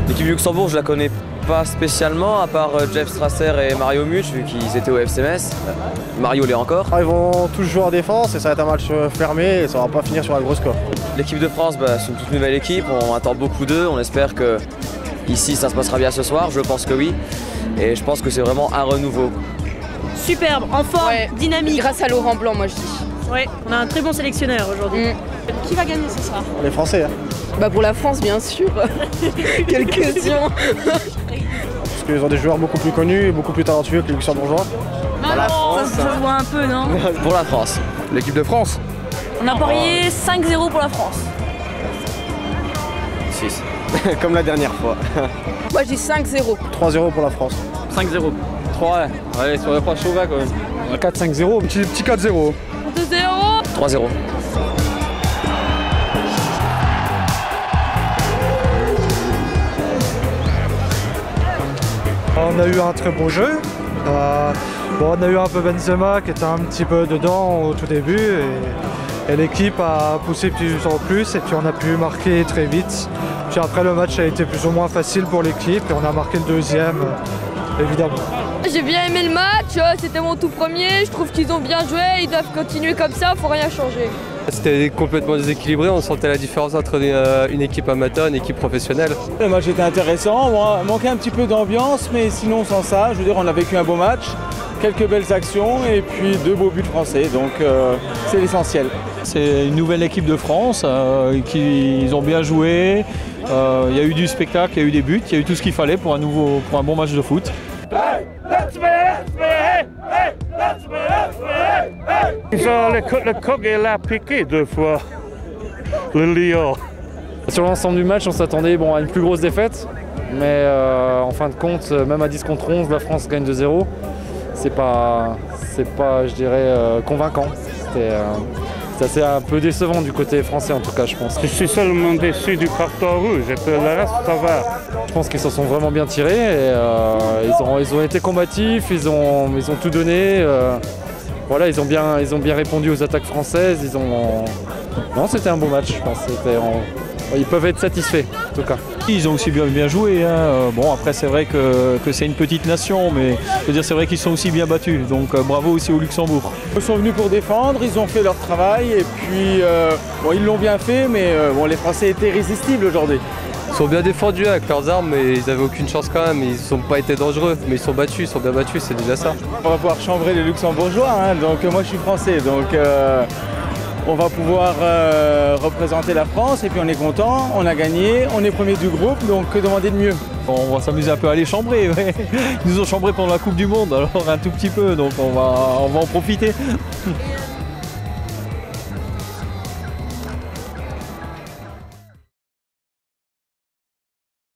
L'équipe du Luxembourg, je la connais pas spécialement, à part Jeff Strasser et Mario Much, vu qu'ils étaient au FC Metz. Mario l'est encore. Ils vont tous jouer en défense et ça va être un match fermé et ça va pas finir sur un gros score. L'équipe de France, c'est une toute nouvelle équipe, on attend beaucoup d'eux, on espère que ici ça se passera bien ce soir, je pense que oui. Et je pense que c'est vraiment un renouveau. Superbe, en forme, dynamique. Grâce à Laurent Blanc, moi je dis. Ouais, on a un très bon sélectionneur aujourd'hui. Qui va gagner ce soir? Les Français. Hein. Bah pour la France, bien sûr. Quelle question. Parce qu'ils ont des joueurs beaucoup plus connus et beaucoup plus talentueux que les Luxembourgeois. Ça se voit un peu, non? Pour la France. L'équipe de France. On a parié 5-0 pour la France. 6. Comme la dernière fois. Moi je dis 5-0. 3-0 pour la France. 5-0. 3, allez, on va pas chauvin quand même. 4-5-0, petit 4-0. 2-0. 3-0. On a eu un très beau jeu. On a eu un peu Benzema qui était un petit peu dedans au tout début et l'équipe a poussé plus en plus et puis on a pu marquer très vite. Puis après le match a été plus ou moins facile pour l'équipe et on a marqué le deuxième évidemment. J'ai bien aimé le match, c'était mon tout premier, je trouve qu'ils ont bien joué, ils doivent continuer comme ça, faut rien changer. C'était complètement déséquilibré, on sentait la différence entre une équipe amateur et une équipe professionnelle. Le match était intéressant, il manquait un petit peu d'ambiance, mais sinon sans ça, je veux dire, on a vécu un beau match, quelques belles actions et puis 2 beaux buts français, donc c'est l'essentiel. C'est une nouvelle équipe de France, ils ont bien joué, il y a eu du spectacle, il y a eu des buts, il y a eu tout ce qu'il fallait pour un bon match de foot. Le coq l'a piqué 2 fois, le lion. Sur l'ensemble du match, on s'attendait à une plus grosse défaite, mais en fin de compte, même à 10 contre 11, la France gagne 2-0. C'est pas, je dirais, convaincant. C'est assez un peu décevant du côté français en tout cas, je pense. Je suis seulement déçu du carton rouge et que le reste ça va. Je pense qu'ils s'en sont vraiment bien tirés et ils ont été combatifs, ils ont tout donné. Voilà, ils ont bien répondu aux attaques françaises. Non, c'était un beau match, je pense. Ils peuvent être satisfaits en tout cas. Ils ont aussi bien joué. Bon, après c'est vrai que c'est une petite nation, mais je veux dire c'est vrai qu'ils sont aussi bien battus. Donc bravo aussi au Luxembourg. Ils sont venus pour défendre, ils ont fait leur travail et puis ils l'ont bien fait, mais les Français étaient irrésistibles aujourd'hui. Ils sont bien défendus avec leurs armes, mais ils n'avaient aucune chance quand même. Ils n'ont pas été dangereux, mais ils sont battus, ils sont bien battus, c'est déjà ça. On va pouvoir chambrer les Luxembourgeois, donc moi je suis français, donc on va pouvoir représenter la France et puis on est content, on a gagné, on est premier du groupe, donc que demander de mieux? On va s'amuser un peu à les chambrer, ouais. Ils nous ont chambré pendant la Coupe du Monde, alors un tout petit peu, donc on va en profiter.